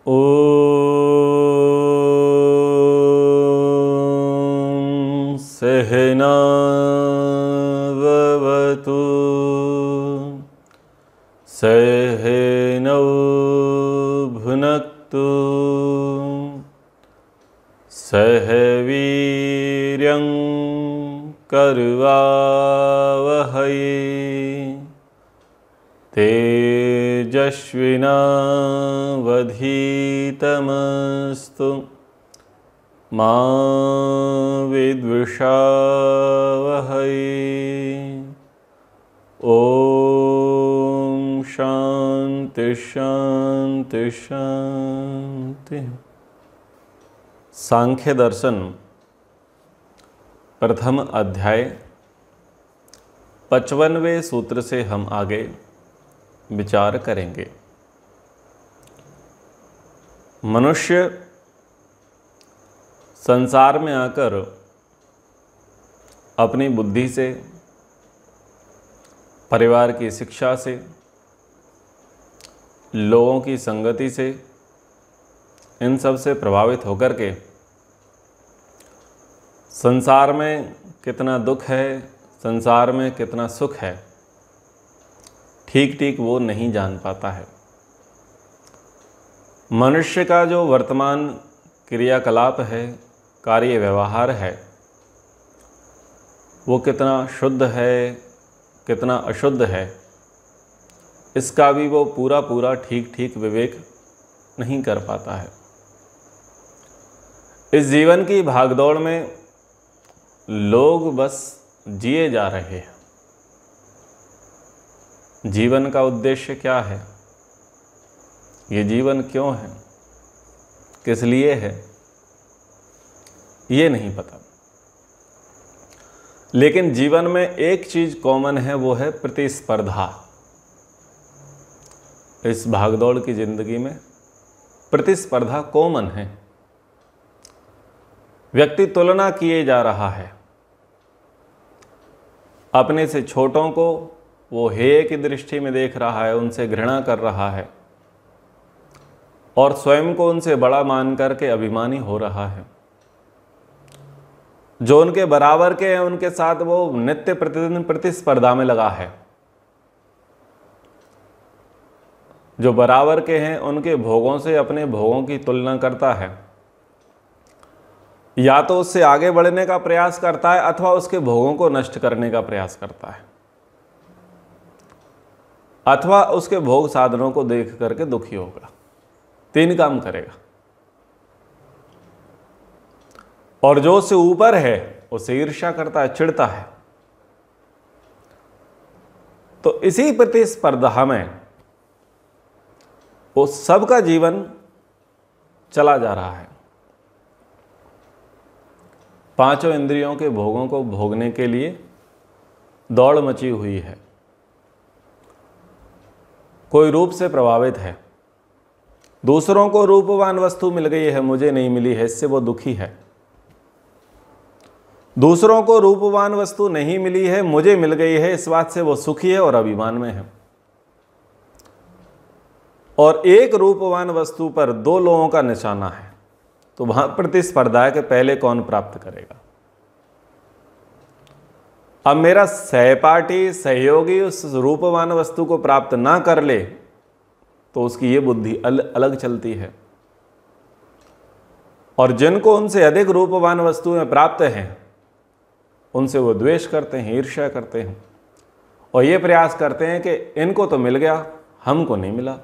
ॐ सहना भवतु सहनौ भुनक्तु सह वीर्यं कर्वावहै तेजस्विनावधीतमस्तु मा विद्विषावहै। ओम शांति शांति शांति। सांख्य दर्शन प्रथम अध्याय 55वें सूत्र से हम आगे विचार करेंगे। मनुष्य संसार में आकर अपनी बुद्धि से, परिवार की शिक्षा से, लोगों की संगति से, इन सब से प्रभावित होकर के संसार में कितना दुख है, संसार में कितना सुख है, ठीक ठीक वो नहीं जान पाता है। मनुष्य का जो वर्तमान क्रियाकलाप है, कार्य व्यवहार है, वो कितना शुद्ध है, कितना अशुद्ध है, इसका भी वो पूरा पूरा ठीक ठीक विवेक नहीं कर पाता है। इस जीवन की भागदौड़ में लोग बस जिए जा रहे हैं। जीवन का उद्देश्य क्या है, ये जीवन क्यों है, किस लिए है, ये नहीं पता। लेकिन जीवन में एक चीज कॉमन है, वो है प्रतिस्पर्धा। इस भागदौड़ की जिंदगी में प्रतिस्पर्धा कॉमन है। व्यक्ति तुलना किए जा रहा है। अपने से छोटों को वो हेय की दृष्टि में देख रहा है, उनसे घृणा कर रहा है, और स्वयं को उनसे बड़ा मान करके अभिमानी हो रहा है। जो उनके बराबर के हैं उनके साथ वो नित्य प्रतिदिन प्रतिस्पर्धा में लगा है। जो बराबर के हैं उनके भोगों से अपने भोगों की तुलना करता है, या तो उससे आगे बढ़ने का प्रयास करता है अथवा उसके भोगों को नष्ट करने का प्रयास करता है, अथवा उसके भोग साधनों को देख करके दुखी होगा। तीन काम करेगा। और जो उससे ऊपर है उससे ईर्ष्या करता है, चिढ़ता है। तो इसी प्रतिस्पर्धा में वो सबका जीवन चला जा रहा है। पांचों इंद्रियों के भोगों को भोगने के लिए दौड़ मची हुई है। कोई रूप से प्रभावित है, दूसरों को रूपवान वस्तु मिल गई है, मुझे नहीं मिली है, इससे वो दुखी है। दूसरों को रूपवान वस्तु नहीं मिली है, मुझे मिल गई है, इस बात से वो सुखी है और अभिमान में है। और एक रूपवान वस्तु पर दो लोगों का निशाना है, तो वहां प्रतिस्पर्धा है कि पहले कौन प्राप्त करेगा। अब मेरा सहपाठी, सहयोगी उस रूपवान वस्तु को प्राप्त ना कर ले तो उसकी ये बुद्धि अलग चलती है। और जिनको उनसे अधिक रूपवान वस्तुएं प्राप्त हैं उनसे वो द्वेष करते हैं, ईर्ष्या करते हैं, और ये प्रयास करते हैं कि इनको तो मिल गया, हमको नहीं मिला।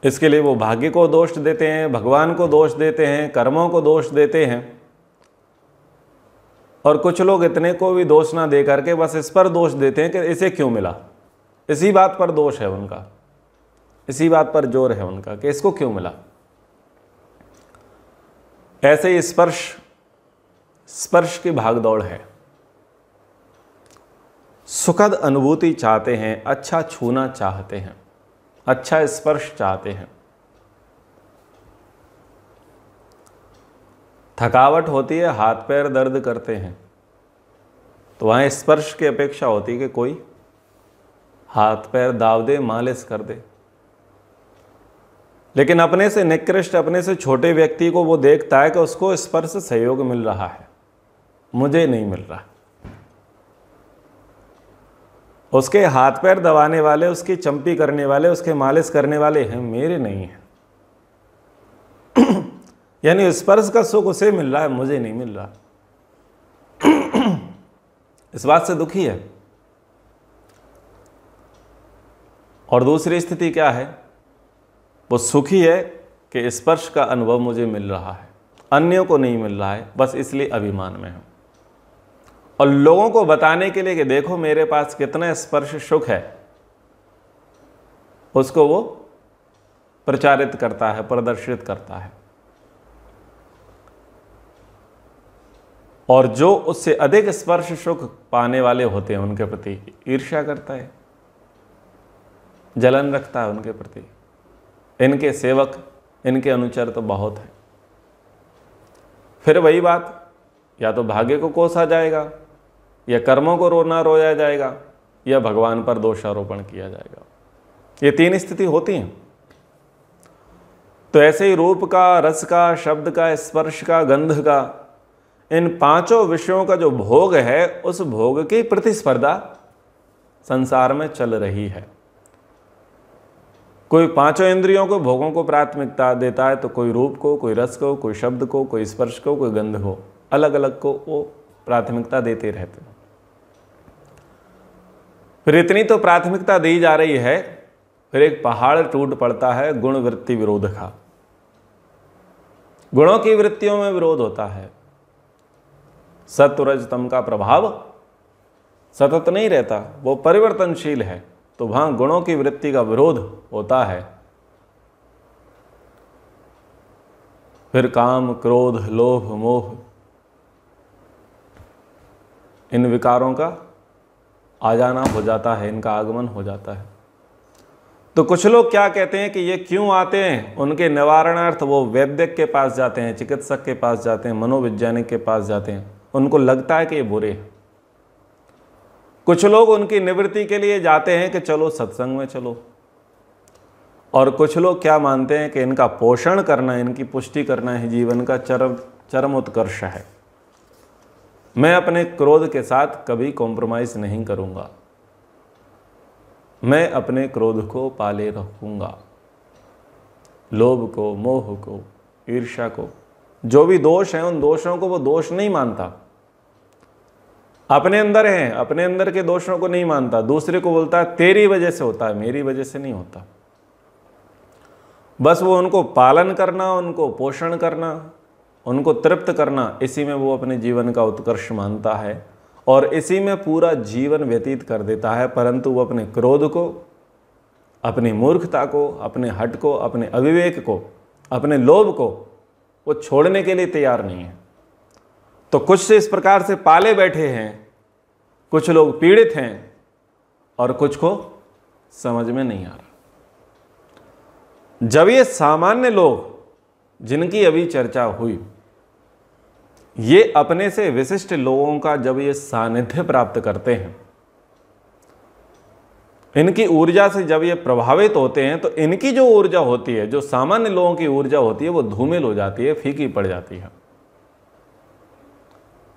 इसके लिए वो भाग्य को दोष देते हैं, भगवान को दोष देते हैं, कर्मों को दोष देते हैं। और कुछ लोग इतने को भी दोष ना दे करके बस इस पर दोष देते हैं कि इसे क्यों मिला। इसी बात पर दोष है उनका, इसी बात पर जोर है उनका कि इसको क्यों मिला। ऐसे ही स्पर्श की भागदौड़ है। सुखद अनुभूति चाहते हैं, अच्छा छूना चाहते हैं, अच्छा स्पर्श चाहते हैं। थकावट होती है, हाथ पैर दर्द करते हैं, तो वहाँ स्पर्श की अपेक्षा होती है कि कोई हाथ पैर दाव दे, मालिश कर दे। लेकिन अपने से निकृष्ट, अपने से छोटे व्यक्ति को वो देखता है कि उसको स्पर्श सहयोग मिल रहा है, मुझे नहीं मिल रहा। उसके हाथ पैर दबाने वाले, उसकी चंपी करने वाले, उसके मालिश करने वाले हैं, मेरे नहीं है। यानी स्पर्श का सुख उसे मिल रहा है, मुझे नहीं मिल रहा। इस बात से दुखी है। और दूसरी स्थिति क्या है? वो सुखी है कि स्पर्श का अनुभव मुझे मिल रहा है, अन्यों को नहीं मिल रहा है, बस इसलिए अभिमान में हूं। और लोगों को बताने के लिए कि देखो मेरे पास कितना स्पर्श सुख है, उसको वो प्रचारित करता है, प्रदर्शित करता है। और जो उससे अधिक स्पर्श सुख पाने वाले होते हैं उनके प्रति ईर्ष्या करता है, जलन रखता है उनके प्रति। इनके सेवक, इनके अनुचर तो बहुत है। फिर वही बात, या तो भाग्य को कोसा जाएगा, या कर्मों को रोना रोया जाएगा, या भगवान पर दोषारोपण किया जाएगा। ये तीन स्थिति होती हैं। तो ऐसे ही रूप का, रस का, शब्द का, स्पर्श का, गंध का, इन पांचों विषयों का जो भोग है, उस भोग की प्रतिस्पर्धा संसार में चल रही है। कोई पांचों इंद्रियों को, भोगों को प्राथमिकता देता है, तो कोई रूप को, कोई रस को, कोई शब्द को, कोई स्पर्श को, कोई गंध को, अलग अलग को वो प्राथमिकता देते रहते हैं। फिर इतनी तो प्राथमिकता दी जा रही है, फिर एक पहाड़ टूट पड़ता है गुण वृत्ति विरोध का। गुणों की वृत्तियों में विरोध होता है। सत्व रज तम का प्रभाव सतत नहीं रहता, वो परिवर्तनशील है। तो वहां गुणों की वृत्ति का विरोध होता है। फिर काम, क्रोध, लोभ, मोह, इन विकारों का आ जाना हो जाता है, इनका आगमन हो जाता है। तो कुछ लोग क्या कहते हैं कि ये क्यों आते हैं, उनके निवारणार्थ वो वैद्यक के पास जाते हैं, चिकित्सक के पास जाते हैं, मनोवैज्ञानिक के पास जाते हैं। उनको लगता है कि ये बुरे हैं। कुछ लोग उनकी निवृत्ति के लिए जाते हैं कि चलो सत्संग में चलो। और कुछ लोग क्या मानते हैं कि इनका पोषण करना, इनकी पुष्टि करना ही जीवन का चरम उत्कर्ष है। मैं अपने क्रोध के साथ कभी कॉम्प्रोमाइज नहीं करूंगा, मैं अपने क्रोध को पाले रखूंगा। लोभ को, मोह को, ईर्ष्या को, जो भी दोष हैं, उन दोषों को वो दोष नहीं मानता। अपने अंदर हैं, अपने अंदर के दोषों को नहीं मानता। दूसरे को बोलता है तेरी वजह से होता है, मेरी वजह से नहीं होता। बस वो उनको पालन करना, उनको पोषण करना, उनको तृप्त करना, इसी में वो अपने जीवन का उत्कर्ष मानता है और इसी में पूरा जीवन व्यतीत कर देता है। परंतु वो अपने क्रोध को, अपनी मूर्खता को, अपने हठ को, अपने अविवेक को, अपने लोभ को वो छोड़ने के लिए तैयार नहीं है। तो कुछ से इस प्रकार से पाले बैठे हैं, कुछ लोग पीड़ित हैं और कुछ को समझ में नहीं आ रहा। जब ये सामान्य लोग जिनकी अभी चर्चा हुई, ये अपने से विशिष्ट लोगों का जब ये सानिध्य प्राप्त करते हैं, इनकी ऊर्जा से जब ये प्रभावित होते हैं, तो इनकी जो ऊर्जा होती है, जो सामान्य लोगों की ऊर्जा होती है, वो धूमिल हो जाती है, फीकी पड़ जाती है।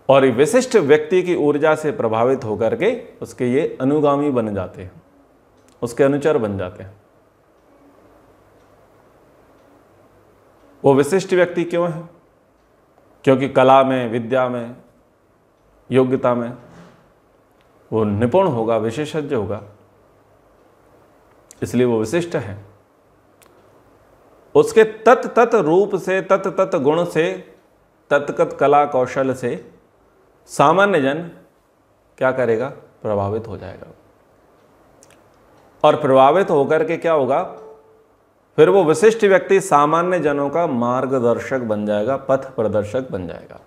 और विशिष्ट व्यक्ति की ऊर्जा से प्रभावित होकर के उसके ये अनुगामी बन जाते हैं, उसके अनुचर बन जाते हैं। वो विशिष्ट व्यक्ति क्यों है? क्योंकि कला में, विद्या में, योग्यता में वो निपुण होगा, विशेषज्ञ होगा, इसलिए वो विशिष्ट है। उसके तत् तत् रूप से, तत् तत् गुण से, तत्कत कला कौशल से सामान्य जन क्या करेगा? प्रभावित हो जाएगा। और प्रभावित होकर के क्या होगा? फिर वो विशिष्ट व्यक्ति सामान्य जनों का मार्गदर्शक बन जाएगा, पथ प्रदर्शक बन जाएगा।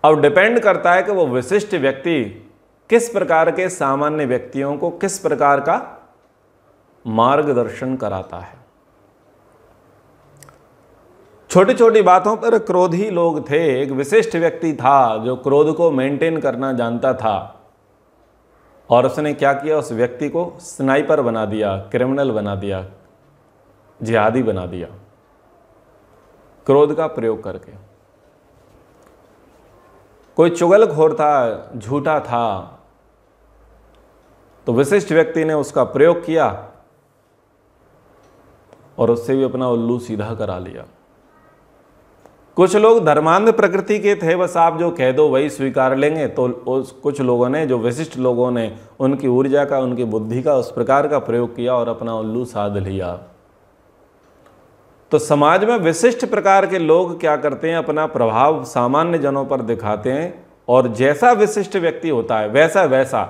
अब डिपेंड करता है कि वो विशिष्ट व्यक्ति किस प्रकार के सामान्य व्यक्तियों को किस प्रकार का मार्गदर्शन कराता है। छोटी छोटी बातों पर क्रोधी लोग थे। एक विशिष्ट व्यक्ति था जो क्रोध को मेंटेन करना जानता था, और उसने क्या किया? उस व्यक्ति को स्नाइपर बना दिया, क्रिमिनल बना दिया। जिहादी बना दिया क्रोध का प्रयोग करके। कोई चुगलखोर था, झूठा था, तो विशिष्ट व्यक्ति ने उसका प्रयोग किया और उससे भी अपना उल्लू सीधा करा लिया। कुछ लोग धर्मांध प्रकृति के थे, बस आप जो कह दो वही स्वीकार लेंगे। तो कुछ लोगों ने, जो विशिष्ट लोगों ने, उनकी ऊर्जा का, उनकी बुद्धि का उस प्रकार का प्रयोग किया और अपना उल्लू साध लिया। तो समाज में विशिष्ट प्रकार के लोग क्या करते हैं, अपना प्रभाव सामान्य जनों पर दिखाते हैं और जैसा विशिष्ट व्यक्ति होता है वैसा वैसा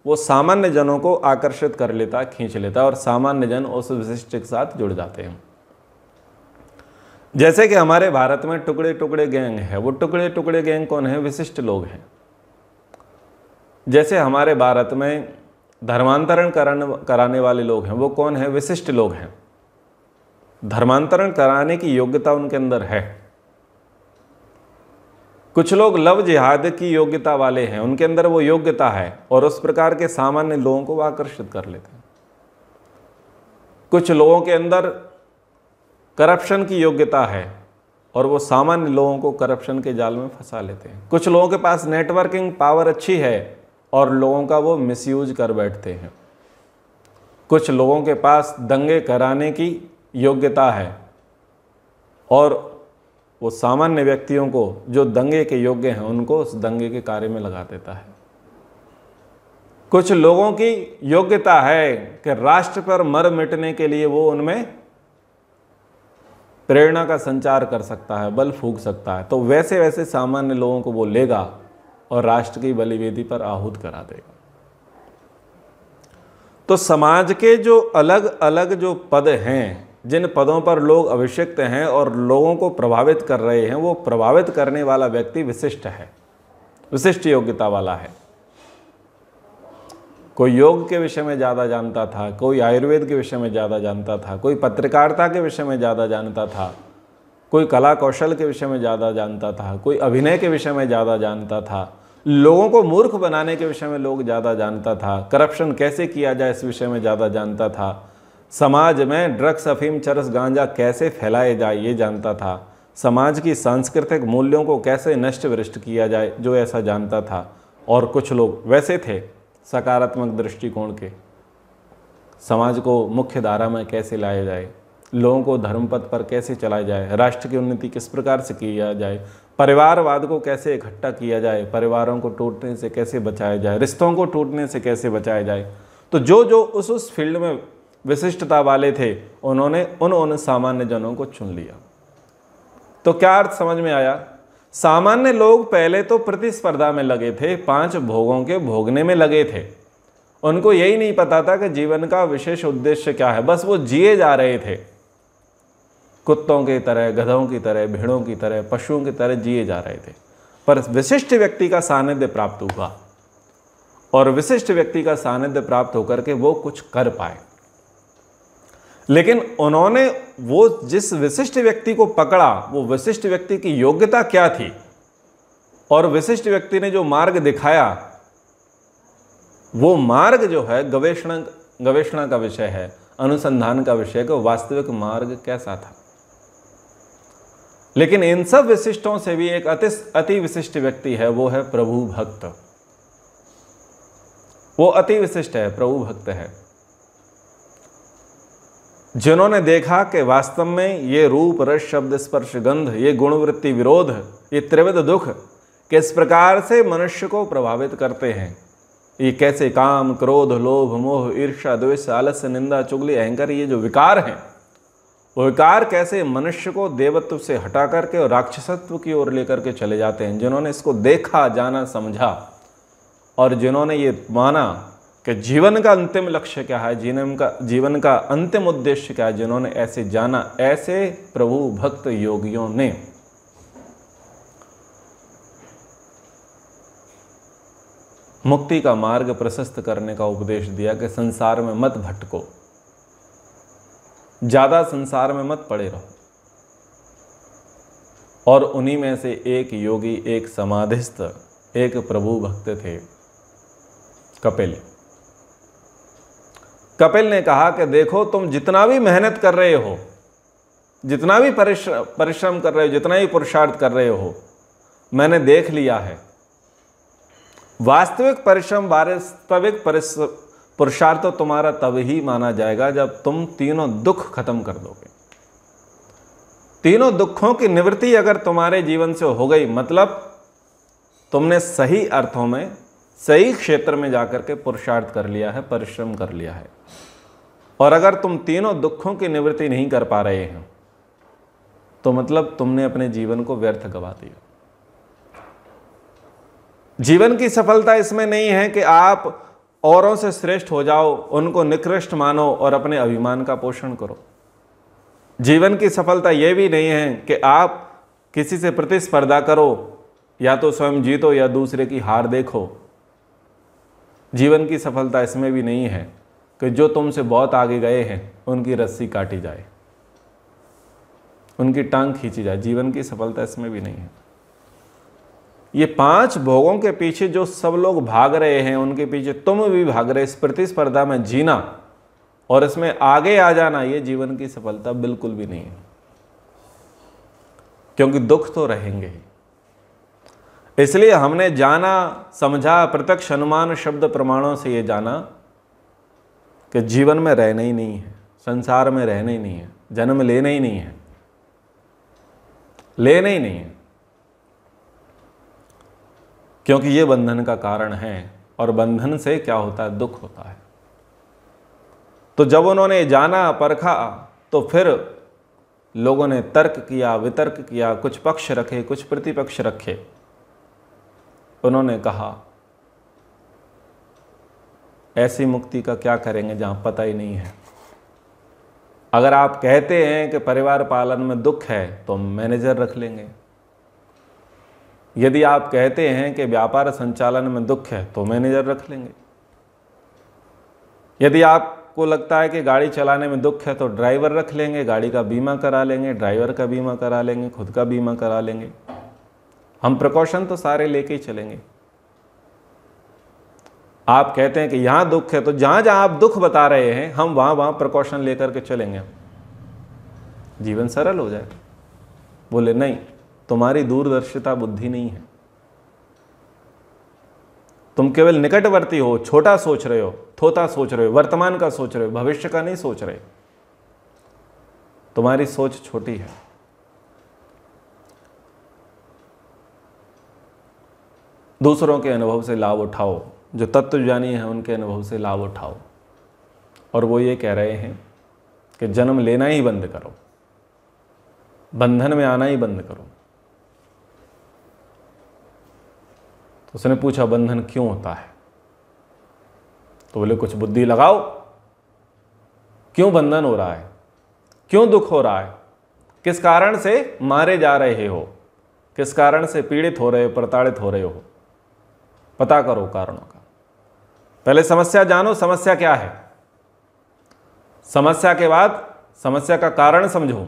वो सामान्य जनों को आकर्षित कर लेता है, खींच लेता है और सामान्य जन उस विशिष्ट के साथ जुड़ जाते हैं। जैसे कि हमारे भारत में टुकड़े टुकड़े गैंग है, वो टुकड़े टुकड़े गैंग कौन है? विशिष्ट लोग हैं। जैसे हमारे भारत में धर्मांतरण कराने वाले लोग हैं, वो कौन है? विशिष्ट लोग हैं। धर्मांतरण कराने की योग्यता उनके अंदर है। कुछ लोग लव जिहाद की योग्यता वाले हैं, उनके अंदर वो योग्यता है और उस प्रकार के सामान्य लोगों को वो आकर्षित कर लेते हैं। कुछ लोगों के अंदर करप्शन की योग्यता है और वो सामान्य लोगों को करप्शन के जाल में फंसा लेते हैं। कुछ लोगों के पास नेटवर्किंग पावर अच्छी है और लोगों का वो मिसयूज कर बैठते हैं। कुछ लोगों के पास दंगे कराने की योग्यता है और वो सामान्य व्यक्तियों को, जो दंगे के योग्य हैं, उनको उस दंगे के कार्य में लगा देता है। कुछ लोगों की योग्यता है कि राष्ट्र पर मर मिटने के लिए वो उनमें प्रेरणा का संचार कर सकता है, बल फूंक सकता है। तो वैसे वैसे सामान्य लोगों को वो लेगा और राष्ट्र की बलिवेदी पर आहूत करा देगा। तो समाज के जो अलग अलग जो पद हैं, जिन पदों पर लोग अभिषिक्त हैं और लोगों को प्रभावित कर रहे हैं, वो प्रभावित करने वाला व्यक्ति विशिष्ट है, विशिष्ट योग्यता वाला है। कोई योग के विषय में ज़्यादा जानता था, कोई आयुर्वेद के विषय में ज़्यादा जानता था, कोई पत्रकारिता के विषय में ज़्यादा जानता था, कोई कला कौशल के विषय में ज़्यादा जानता था, कोई अभिनय के विषय में ज़्यादा जानता था, लोगों को मूर्ख बनाने के विषय में लोग ज़्यादा जानता था, करप्शन कैसे किया जाए इस विषय में ज़्यादा जानता था, समाज में ड्रग्स, अफीम, चरस, गांजा कैसे फैलाए जाए ये जानता था, समाज की सांस्कृतिक मूल्यों को कैसे नष्ट भ्रष्ट किया जाए जो ऐसा जानता था। और कुछ लोग वैसे थे सकारात्मक दृष्टिकोण के, समाज को मुख्य धारा में कैसे लाया जाए, लोगों को धर्म पथ पर कैसे चलाया जाए, राष्ट्र की उन्नति किस प्रकार से किया जाए, परिवारवाद को कैसे इकट्ठा किया जाए, परिवारों को टूटने से कैसे बचाया जाए, रिश्तों को टूटने से कैसे बचाया जाए। तो जो जो उस फील्ड में विशिष्टता वाले थे, उन्होंने उन सामान्य जनों को चुन लिया। तो क्या अर्थ समझ में आया? सामान्य लोग पहले तो प्रतिस्पर्धा में लगे थे, 5 भोगों के भोगने में लगे थे। उनको यही नहीं पता था कि जीवन का विशेष उद्देश्य क्या है, बस वो जिए जा रहे थे। कुत्तों की तरह, गधों की तरह, भेड़ों की तरह, पशुओं की तरह जिए जा रहे थे। पर विशिष्ट व्यक्ति का सानिध्य प्राप्त हुआ और विशिष्ट व्यक्ति का सानिध्य प्राप्त होकर के वो कुछ कर पाए। लेकिन उन्होंने वो जिस विशिष्ट व्यक्ति को पकड़ा, वो विशिष्ट व्यक्ति की योग्यता क्या थी और विशिष्ट व्यक्ति ने जो मार्ग दिखाया, वो मार्ग जो है गवेषणा का विषय है, अनुसंधान का विषय है, वास्तविक मार्ग कैसा था। लेकिन इन सब विशिष्टों से भी एक अति विशिष्ट व्यक्ति है, वो है प्रभु भक्त। वो अति विशिष्ट है, प्रभु भक्त है, जिन्होंने देखा कि वास्तव में ये रूप, रस, शब्द, स्पर्श, गंध, ये गुणवृत्ति विरोध, ये त्रिविध दुख किस प्रकार से मनुष्य को प्रभावित करते हैं। ये कैसे काम, क्रोध, लोभ, मोह, ईर्ष्या, द्वेष, आलस्य, निंदा, चुगली, अहंकार, ये जो विकार हैं, वो विकार कैसे मनुष्य को देवत्व से हटा करके और राक्षसत्व की ओर लेकर के चले जाते हैं। जिन्होंने इसको देखा, जाना, समझा और जिन्होंने ये माना कि जीवन का अंतिम लक्ष्य क्या है, जीवन का अंतिम उद्देश्य क्या है, जिन्होंने ऐसे जाना, ऐसे प्रभु भक्त योगियों ने मुक्ति का मार्ग प्रशस्त करने का उपदेश दिया कि संसार में मत भटको, ज्यादा संसार में मत पड़े रहो। और उन्हीं में से एक योगी, एक समाधिस्थ, एक प्रभु भक्त थे, कपिल। कपिल ने कहा कि देखो, तुम जितना भी मेहनत कर रहे हो, जितना भी परिश्रम कर रहे हो, जितना भी पुरुषार्थ कर रहे हो, मैंने देख लिया है। वास्तविक परिश्रम, वास्तविक पुरुषार्थ तो तुम्हारा तब ही माना जाएगा जब तुम तीनों दुख खत्म कर दोगे। तीनों दुखों की निवृत्ति अगर तुम्हारे जीवन से हो गई, मतलब तुमने सही अर्थों में, सही क्षेत्र में जाकर के पुरुषार्थ कर लिया है, परिश्रम कर लिया है। और अगर तुम तीनों दुखों की निवृत्ति नहीं कर पा रहे हो, तो मतलब तुमने अपने जीवन को व्यर्थ गवा दिया। जीवन की सफलता इसमें नहीं है कि आप औरों से श्रेष्ठ हो जाओ, उनको निकृष्ट मानो और अपने अभिमान का पोषण करो। जीवन की सफलता यह भी नहीं है कि आप किसी से प्रतिस्पर्धा करो, या तो स्वयं जीतो या दूसरे की हार देखो। जीवन की सफलता इसमें भी नहीं है कि जो तुमसे बहुत आगे गए हैं उनकी रस्सी काटी जाए, उनकी टांग खींची जाए। जीवन की सफलता इसमें भी नहीं है। ये 5 भोगों के पीछे जो सब लोग भाग रहे हैं, उनके पीछे तुम भी भाग रहे। इस प्रतिस्पर्धा में जीना और इसमें आगे आ जाना, ये जीवन की सफलता बिल्कुल भी नहीं है, क्योंकि दुख तो रहेंगे ही। इसलिए हमने जाना, समझा, प्रत्यक्ष अनुमान शब्द प्रमाणों से ये जाना कि जीवन में रहना ही नहीं है, संसार में रहना ही नहीं है, जन्म लेना ही नहीं है, लेना ही नहीं है, क्योंकि ये बंधन का कारण है। और बंधन से क्या होता है? दुख होता है। तो जब उन्होंने जाना, परखा, तो फिर लोगों ने तर्क किया, वितर्क किया, कुछ पक्ष रखे, कुछ प्रतिपक्ष रखे। उन्होंने कहा ऐसी मुक्ति का क्या करेंगे जहां पता ही नहीं है। अगर आप कहते हैं कि परिवार पालन में दुख है तो मैनेजर रख लेंगे। यदि आप कहते हैं कि व्यापार संचालन में दुख है तो मैनेजर रख लेंगे। यदि आपको लगता है कि गाड़ी चलाने में दुख है तो ड्राइवर रख लेंगे, गाड़ी का बीमा करा लेंगे, ड्राइवर का बीमा करा लेंगे, खुद का बीमा करा लेंगे। हम प्रिकॉशन तो सारे लेके ही चलेंगे। आप कहते हैं कि यहां दुख है तो जहां जहां आप दुख बता रहे हैं हम वहां वहां प्रिकॉशन लेकर के चलेंगे, जीवन सरल हो जाएगा। बोले नहीं, तुम्हारी दूरदर्शिता बुद्धि नहीं है, तुम केवल निकटवर्ती हो, छोटा सोच रहे हो, थोथा सोच रहे हो, वर्तमान का सोच रहे हो, भविष्य का नहीं सोच रहे। तुम्हारी सोच छोटी है। दूसरों के अनुभव से लाभ उठाओ, जो तत्वज्ञानी हैं उनके अनुभव से लाभ उठाओ। और वो ये कह रहे हैं कि जन्म लेना ही बंद करो, बंधन में आना ही बंद करो। तो उसने पूछा बंधन क्यों होता है? तो बोले कुछ बुद्धि लगाओ, क्यों बंधन हो रहा है, क्यों दुख हो रहा है, किस कारण से मारे जा रहे हो, किस कारण से पीड़ित हो रहे हो, प्रताड़ित हो रहे हो, पता करो कारणों का। पहले समस्या जानो, समस्या क्या है। समस्या के बाद समस्या का कारण समझो,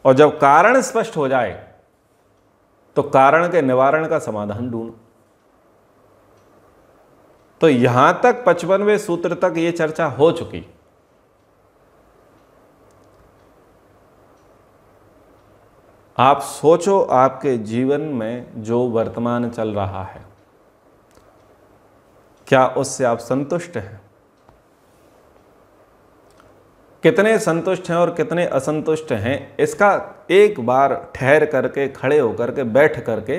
और जब कारण स्पष्ट हो जाए तो कारण के निवारण का समाधान ढूंढो। तो यहां तक 55वें सूत्र तक यह चर्चा हो चुकी। आप सोचो, आपके जीवन में जो वर्तमान चल रहा है, क्या उससे आप संतुष्ट हैं? कितने संतुष्ट हैं और कितने असंतुष्ट हैं, इसका एक बार ठहर करके, खड़े होकर के, बैठ करके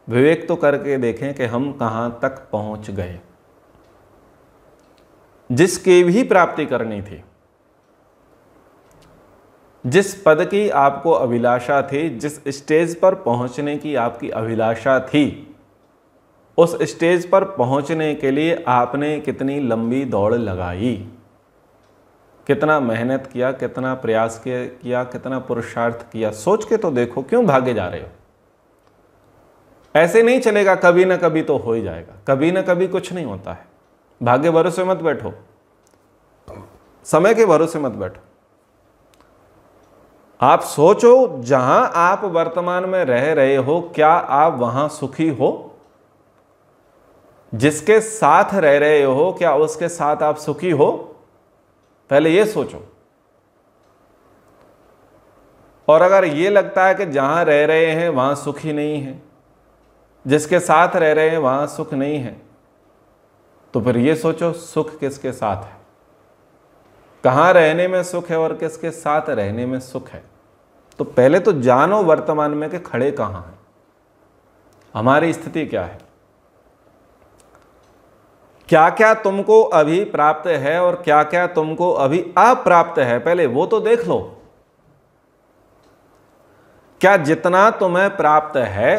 विवेक तो करके देखें कि हम कहां तक पहुंच गए। जिसकी भी प्राप्ति करनी थी, जिस पद की आपको अभिलाषा थी, जिस स्टेज पर पहुंचने की आपकी अभिलाषा थी, उस स्टेज पर पहुंचने के लिए आपने कितनी लंबी दौड़ लगाई, कितना मेहनत किया, कितना प्रयास किया, कितना पुरुषार्थ किया। सोच के तो देखो, क्यों भागे जा रहे हो? ऐसे नहीं चलेगा, कभी ना कभी तो हो ही जाएगा। कभी ना कभी कुछ नहीं होता है। भाग्य भरोसे मत बैठो, समय के भरोसे मत बैठो। आप सोचो, जहां आप वर्तमान में रह रहे हो, क्या आप वहां सुखी हो? जिसके साथ रह रहे हो क्या उसके साथ आप सुखी हो? पहले ये सोचो। और अगर ये लगता है कि जहां रह रहे हैं वहां सुखी नहीं है, जिसके साथ रह रहे हैं वहां सुख नहीं है, तो फिर ये सोचो सुख किसके साथ है, कहां रहने में सुख है और किसके साथ रहने में सुख है। तो पहले तो जानो वर्तमान में कि खड़े कहां हैं, हमारी स्थिति क्या है, क्या क्या तुमको अभी प्राप्त है और क्या क्या तुमको अभी अप्राप्त है, पहले वो तो देख लो। क्या जितना तुम्हें प्राप्त है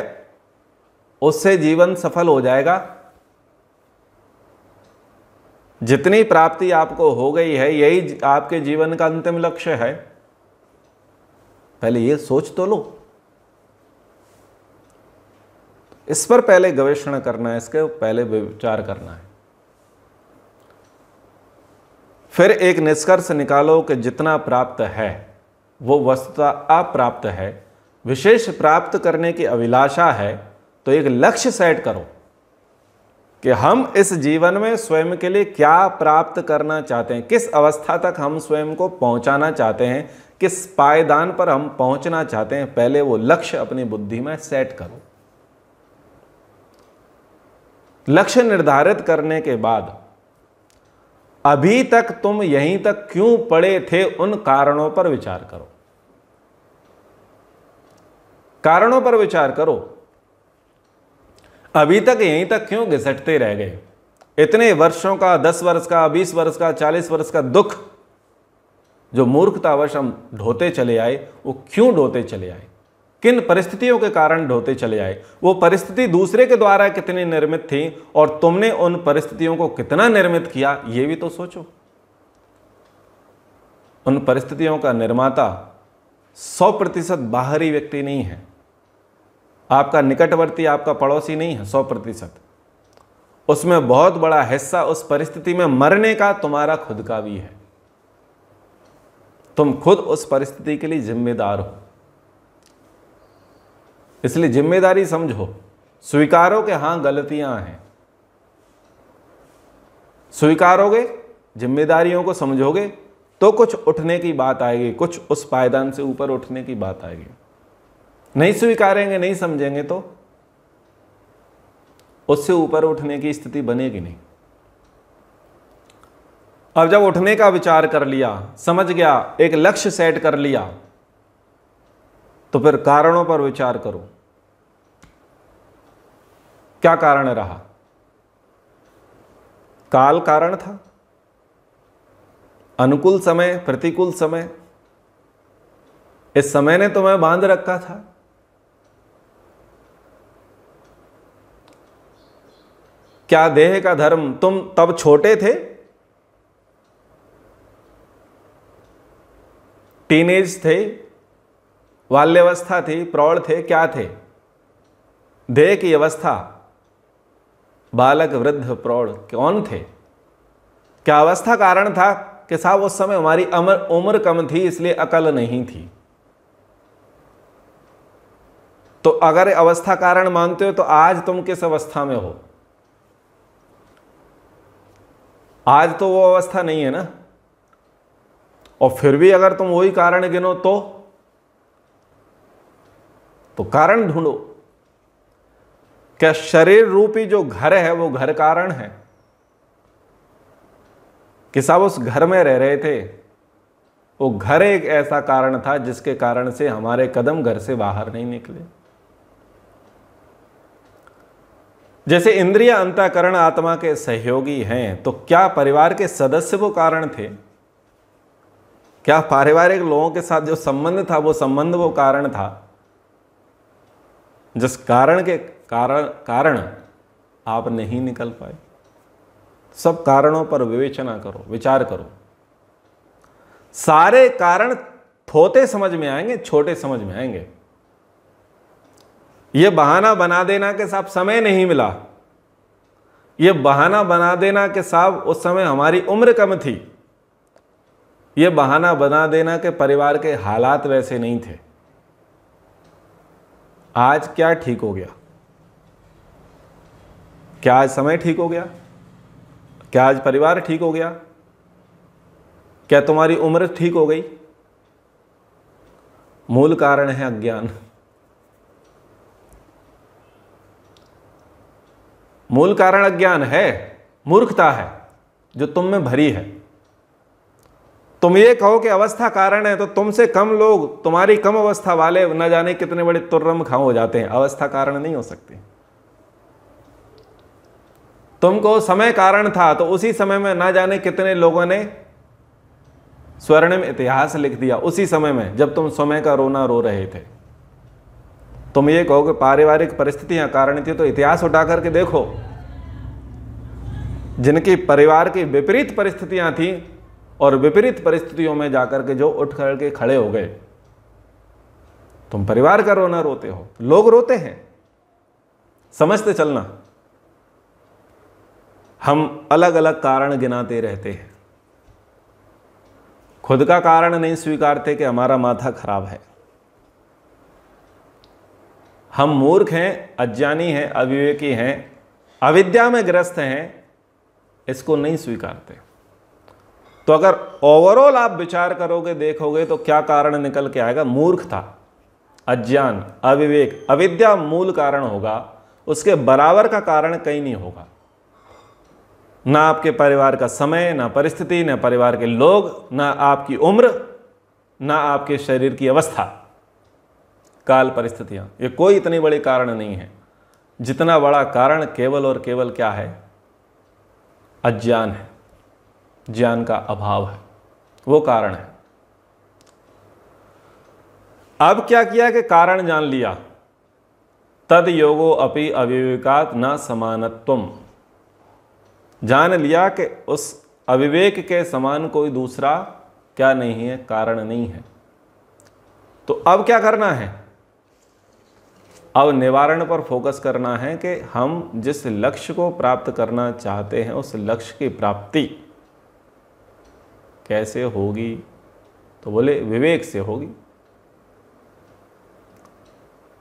उससे जीवन सफल हो जाएगा? जितनी प्राप्ति आपको हो गई है यही आपके जीवन का अंतिम लक्ष्य है? पहले ये सोच तो लो। इस पर पहले गवेषणा करना है, इसके पहले विचार करना है। फिर एक निष्कर्ष निकालो कि जितना प्राप्त है वो वस्तुतः अप्राप्त है, विशेष प्राप्त करने की अभिलाषा है। तो एक लक्ष्य सेट करो कि हम इस जीवन में स्वयं के लिए क्या प्राप्त करना चाहते हैं, किस अवस्था तक हम स्वयं को पहुंचाना चाहते हैं, किस पायदान पर हम पहुंचना चाहते हैं। पहले वो लक्ष्य अपनी बुद्धि में सेट करो। लक्ष्य निर्धारित करने के बाद अभी तक तुम यहीं तक क्यों पड़े थे, उन कारणों पर विचार करो। कारणों पर विचार करो। अभी तक यहीं तक क्यों घिसटते रह गए? इतने वर्षों का, 10 वर्ष का, 20 वर्ष का, 40 वर्ष का दुख जो मूर्खतावश हम ढोते चले आए, वो क्यों ढोते चले आए? किन परिस्थितियों के कारण ढोते चले आए? वो परिस्थिति दूसरे के द्वारा कितनी निर्मित थी और तुमने उन परिस्थितियों को कितना निर्मित किया, ये भी तो सोचो। उन परिस्थितियों का निर्माता 100% बाहरी व्यक्ति नहीं है, आपका निकटवर्ती, आपका पड़ोसी नहीं है 100%। उसमें बहुत बड़ा हिस्सा उस परिस्थिति में मरने का तुम्हारा खुद का भी है। तुम खुद उस परिस्थिति के लिए जिम्मेदार हो। इसलिए जिम्मेदारी समझो, स्वीकारो कि हां गलतियां हैं, स्वीकारोगे, जिम्मेदारियों को समझोगे तो कुछ उठने की बात आएगी, कुछ उस पायदान से ऊपर उठने की बात आएगी। नहीं स्वीकारेंगे, नहीं समझेंगे तो उससे ऊपर उठने की स्थिति बनेगी नहीं। अब जब उठने का विचार कर लिया, समझ गया, एक लक्ष्य सेट कर लिया, तो फिर कारणों पर विचार करो। क्या कारण रहा? काल कारण था, अनुकूल समय, प्रतिकूल समय, इस समय ने तुम्हें बांध रखा था। क्या देह का धर्म, तुम तब छोटे थे, टीनेज थे, बाल्यावस्था थी, प्रौढ़ थे, क्या थे? देह की अवस्था, बालक, वृद्ध, प्रौढ़ कौन थे? क्या अवस्था कारण था कि साहब उस समय हमारी उम्र कम थी इसलिए अकल नहीं थी? तो अगर अवस्था कारण मानते हो तो आज तुम किस अवस्था में हो? आज तो वो अवस्था नहीं है ना। और फिर भी अगर तुम वही कारण गिनो तो कारण ढूंढो। क्या शरीर रूपी जो घर है वो घर कारण है कि साहब उस घर में रह रहे थे? वो घर एक ऐसा कारण था जिसके कारण से हमारे कदम घर से बाहर नहीं निकले। जैसे इंद्रिय, अंतःकरण आत्मा के सहयोगी हैं, तो क्या परिवार के सदस्य वो कारण थे? क्या पारिवारिक लोगों के साथ जो संबंध था वो संबंध वो कारण था? जिस कारण के कारण आप नहीं निकल पाए। सब कारणों पर विवेचना करो, विचार करो। सारे कारण थोते समझ में आएंगे, छोटे समझ में आएंगे। यह बहाना बना देना कि साहब समय नहीं मिला, यह बहाना बना देना कि साहब उस समय हमारी उम्र कम थी, यह बहाना बना देना कि परिवार के हालात वैसे नहीं थे, आज क्या ठीक हो गया? क्या आज समय ठीक हो गया? क्या आज परिवार ठीक हो गया? क्या तुम्हारी उम्र ठीक हो गई? मूल कारण है अज्ञान। मूल कारण अज्ञान है, मूर्खता है जो तुम में भरी है। तुम ये कहो कि अवस्था कारण है, तो तुमसे कम लोग, तुम्हारी कम अवस्था वाले न जाने कितने बड़े तुर्रम खां हो जाते हैं। अवस्था कारण नहीं हो सकती। तुमको समय कारण था, तो उसी समय में न जाने कितने लोगों ने स्वर्णिम इतिहास लिख दिया, उसी समय में जब तुम समय का रोना रो रहे थे। तुम ये कहो कि पारिवारिक परिस्थितियां कारण थी, तो इतिहास उठा करके देखो, जिनकी परिवार की विपरीत परिस्थितियां थी और विपरीत परिस्थितियों में जाकर के जो उठ करके खड़े हो गए। तुम परिवार का रोना रोते हो, लोग रोते हैं। समझते चलना, हम अलग अलग कारण गिनाते रहते हैं, खुद का कारण नहीं स्वीकारते कि हमारा माथा खराब है। हम मूर्ख हैं, अज्ञानी हैं, अविवेकी हैं, अविद्या में ग्रस्त हैं, इसको नहीं स्वीकारते। तो अगर ओवरऑल आप विचार करोगे, देखोगे, तो क्या कारण निकल के आएगा? मूर्खता, अज्ञान, अविवेक, अविद्या मूल कारण होगा। उसके बराबर का कारण कहीं नहीं होगा। ना आपके परिवार का समय, ना परिस्थिति, ना परिवार के लोग, ना आपकी उम्र, ना आपके शरीर की अवस्था, काल परिस्थितियां, ये कोई इतनी बड़ी कारण नहीं है। जितना बड़ा कारण केवल और केवल क्या है? अज्ञान है, ज्ञान का अभाव है, वो कारण है। अब क्या किया कि कारण जान लिया। तद योगो अपि अविवेकात् न समानत्वम। जान लिया कि उस अविवेक के समान कोई दूसरा क्या नहीं है? कारण नहीं है। तो अब क्या करना है? अब निवारण पर फोकस करना है कि हम जिस लक्ष्य को प्राप्त करना चाहते हैं, उस लक्ष्य की प्राप्ति कैसे होगी? तो बोले विवेक से होगी।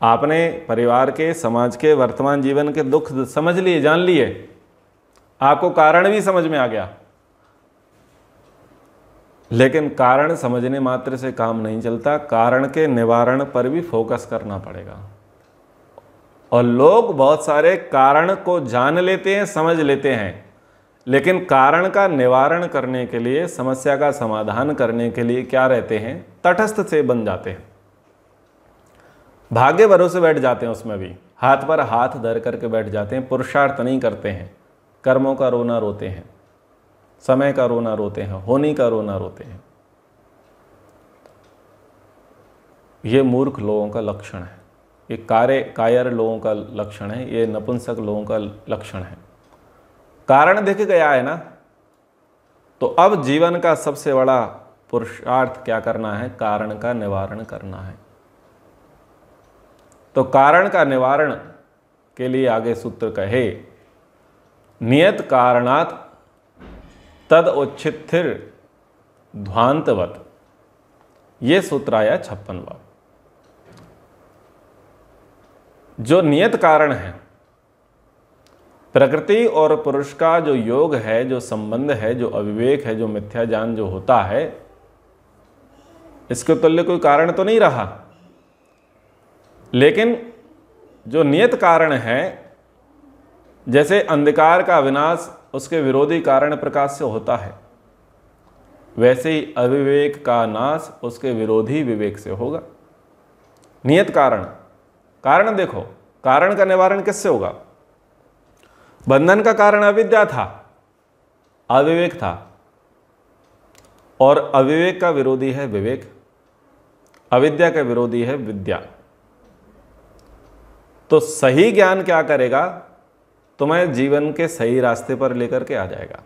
आपने परिवार के, समाज के, वर्तमान जीवन के दुख समझ लिए, जान लिए, आपको कारण भी समझ में आ गया, लेकिन कारण समझने मात्र से काम नहीं चलता। कारण के निवारण पर भी फोकस करना पड़ेगा। और लोग बहुत सारे कारण को जान लेते हैं, समझ लेते हैं, लेकिन कारण का निवारण करने के लिए, समस्या का समाधान करने के लिए क्या रहते हैं? तटस्थ से बन जाते हैं, भाग्य भरोसे बैठ जाते हैं, उसमें भी हाथ पर हाथ धर करके बैठ जाते हैं, पुरुषार्थ नहीं करते हैं, कर्मों का रोना रोते हैं, समय का रोना रोते हैं, होनी का रोना रोते हैं। ये मूर्ख लोगों का लक्षण है, ये कायर लोगों का लक्षण है, ये नपुंसक लोगों का लक्षण है। कारण दिख गया है ना, तो अब जीवन का सबसे बड़ा पुरुषार्थ क्या करना है? कारण का निवारण करना है। तो कारण का निवारण के लिए आगे सूत्र कहे, नियत कारणात् तद उच्छिथिर ध्वांतवत। ये सूत्र आया 56वां। जो नियत कारण है, प्रकृति और पुरुष का जो योग है, जो संबंध है, जो अविवेक है, जो मिथ्या ज्ञान जो होता है, इसके तुल्य कोई कारण तो नहीं रहा। लेकिन जो नियत कारण है, जैसे अंधकार का विनाश उसके विरोधी कारण प्रकाश से होता है, वैसे ही अविवेक का नाश उसके विरोधी विवेक से होगा। नियत कारण, कारण देखो, कारण का निवारण किससे होगा? बंधन का कारण अविद्या था, अविवेक था, और अविवेक का विरोधी है विवेक, अविद्या का विरोधी है विद्या। तो सही ज्ञान क्या करेगा? तुम्हें जीवन के सही रास्ते पर लेकर के आ जाएगा।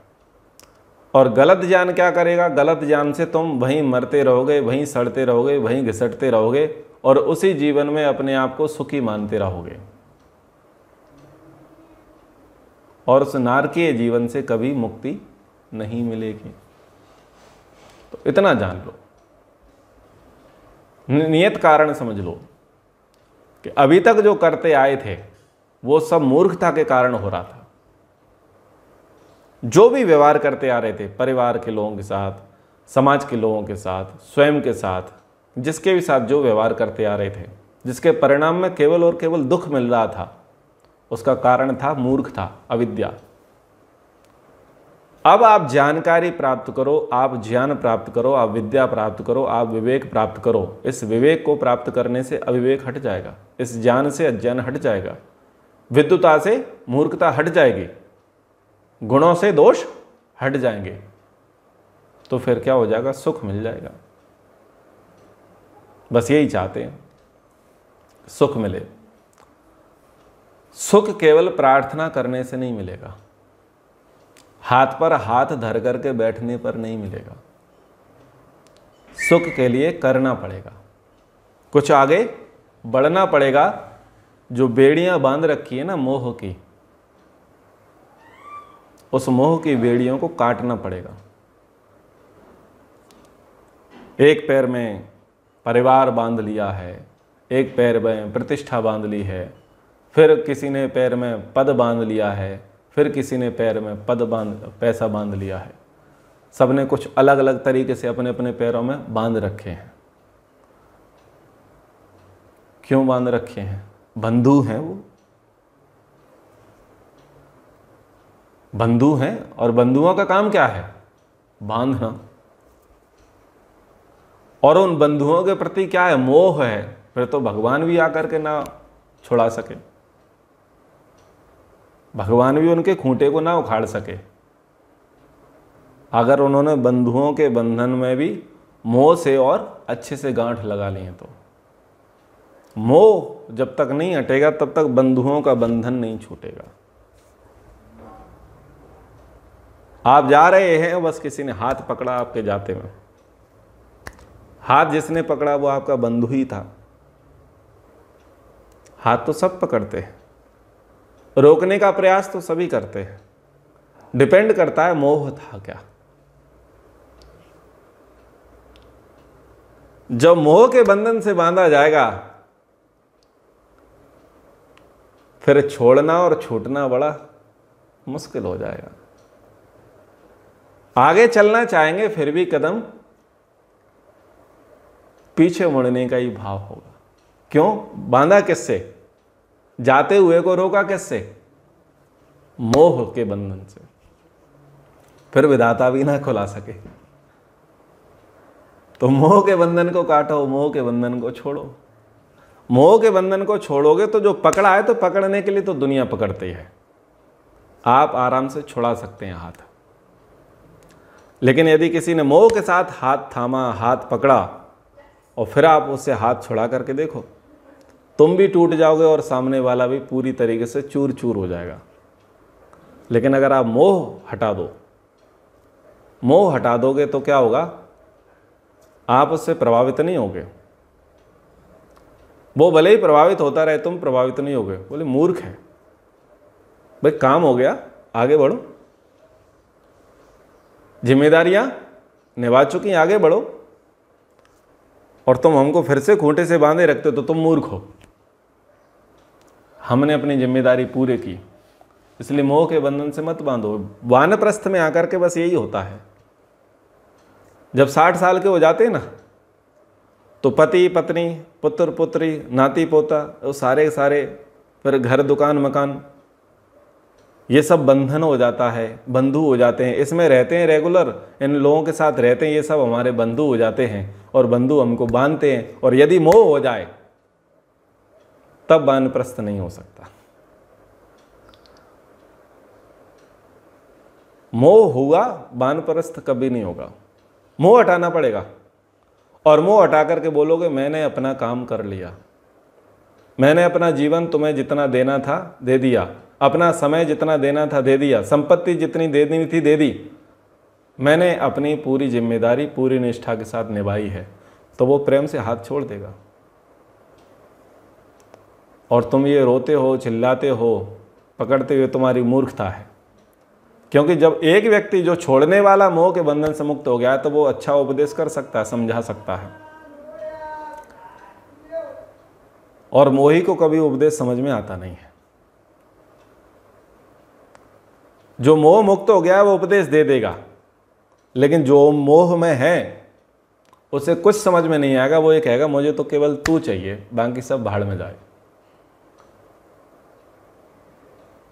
और गलत ज्ञान क्या करेगा? गलत ज्ञान से तुम वहीं मरते रहोगे, वहीं सड़ते रहोगे, वहीं घिसटते रहोगे, और उसी जीवन में अपने आप को सुखी मानते रहोगे, और उस नारकीय जीवन से कभी मुक्ति नहीं मिलेगी। तो इतना जान लो, नियत कारण समझ लो कि अभी तक जो करते आए थे वो सब मूर्खता के कारण हो रहा था। जो भी व्यवहार करते आ रहे थे परिवार के लोगों के साथ, समाज के लोगों के साथ, स्वयं के साथ, जिसके भी साथ जो व्यवहार करते आ रहे थे, जिसके परिणाम में केवल और केवल दुख मिल रहा था, उसका कारण था मूर्ख था, अविद्या। अब आप जानकारी प्राप्त करो, आप ज्ञान प्राप्त करो, आप विद्या प्राप्त करो, आप विवेक प्राप्त करो। इस विवेक को प्राप्त करने से अविवेक हट जाएगा, इस ज्ञान से अज्ञान हट जाएगा, विद्युता से मूर्खता हट जाएगी, गुणों से दोष हट जाएंगे, तो फिर क्या हो जाएगा? सुख मिल जाएगा। बस यही चाहते हैं, सुख मिले। सुख केवल प्रार्थना करने से नहीं मिलेगा, हाथ पर हाथ धर करके बैठने पर नहीं मिलेगा। सुख के लिए करना पड़ेगा, कुछ आगे बढ़ना पड़ेगा। जो बेड़ियां बांध रखी है ना मोह की, उस मोह की बेड़ियों को काटना पड़ेगा। एक पैर में परिवार बांध लिया है, एक पैर में प्रतिष्ठा बांध ली है, फिर किसी ने पैर में पद बांध लिया है, फिर किसी ने पैर में पैसा बांध लिया है। सबने कुछ अलग अलग तरीके से अपने अपने पैरों में बांध रखे हैं। क्यों बांध रखे हैं? बंधु हैं वो, बंधु हैं, और बंधुओं का काम क्या है? बांधना। और उन बंधुओं के प्रति क्या है? मोह है। फिर तो भगवान भी आकर के ना छुड़ा सके, भगवान भी उनके खूंटे को ना उखाड़ सके, अगर उन्होंने बंधुओं के बंधन में भी मोह से और अच्छे से गांठ लगा ली है। तो मोह जब तक नहीं हटेगा तब तक बंधुओं का बंधन नहीं छूटेगा। आप जा रहे हैं, बस किसी ने हाथ पकड़ा आपके जाते में, हाथ जिसने पकड़ा वो आपका बंधु ही था। हाथ तो सब पकड़ते हैं, रोकने का प्रयास तो सभी करते हैं, डिपेंड करता है मोह था क्या। जब मोह के बंधन से बांधा जाएगा फिर छोड़ना और छूटना बड़ा मुश्किल हो जाएगा। आगे चलना चाहेंगे फिर भी कदम पीछे मुड़ने का ही भाव होगा। क्यों? बांधा किससे? जाते हुए को रोका किससे? मोह के बंधन से। फिर विधाता भी ना खुला सके। तो मोह के बंधन को काटो, मोह के बंधन को छोड़ो। मोह के बंधन को छोड़ोगे तो जो पकड़ा है, तो पकड़ने के लिए तो दुनिया पकड़ती है, आप आराम से छुड़ा सकते हैं हाथ। लेकिन यदि किसी ने मोह के साथ हाथ थामा, हाथ पकड़ा, और फिर आप उससे हाथ छुड़ा करके देखो, तुम भी टूट जाओगे और सामने वाला भी पूरी तरीके से चूर चूर हो जाएगा। लेकिन अगर आप मोह हटा दो, मोह हटा दोगे तो क्या होगा? आप उससे प्रभावित नहीं होगे। वो भले ही प्रभावित होता रहे, तुम प्रभावित नहीं होगे। बोले मूर्ख है भाई, काम हो गया, आगे बढ़ो, जिम्मेदारियां निभा चुकी, आगे बढ़ो। और तुम हमको फिर से खूंटे से बांधे रखते हो तो तुम मूर्ख हो। हमने अपनी जिम्मेदारी पूरी की, इसलिए मोह के बंधन से मत बांधो। वानप्रस्थ में आकर के बस यही होता है। जब 60 साल के हो जाते हैं ना, तो पति पत्नी, पुत्र पुत्री, नाती पोता, वो सारे सारे, फिर घर दुकान मकान, ये सब बंधन हो जाता है, बंधु हो जाते हैं। इसमें रहते हैं रेगुलर, इन लोगों के साथ रहते हैं, ये सब हमारे बंधु हो जाते हैं और बंधु हमको बांधते हैं। और यदि मोह हो जाए तब वानप्रस्थ नहीं हो सकता। मोह हुआ, वानप्रस्थ कभी नहीं होगा। मोह हटाना पड़ेगा, और मोह हटा करके बोलोगे मैंने अपना काम कर लिया, मैंने अपना जीवन तुम्हें जितना देना था दे दिया, अपना समय जितना देना था दे दिया, संपत्ति जितनी देनी थी दे दी, मैंने अपनी पूरी जिम्मेदारी पूरी निष्ठा के साथ निभाई है, तो वो प्रेम से हाथ छोड़ देगा। और तुम ये रोते हो, चिल्लाते हो, पकड़ते हुए, तुम्हारी मूर्खता है। क्योंकि जब एक व्यक्ति जो छोड़ने वाला मोह के बंधन से मुक्त हो गया है, तो वो अच्छा उपदेश कर सकता है, समझा सकता है। और मोही को कभी उपदेश समझ में आता नहीं है। जो मोह मुक्त हो गया है वो उपदेश दे देगा, लेकिन जो मोह में है उसे कुछ समझ में नहीं आएगा, वो ये कहेगा मुझे तो केवल तू चाहिए, बाकी सब भाड़ में जाए।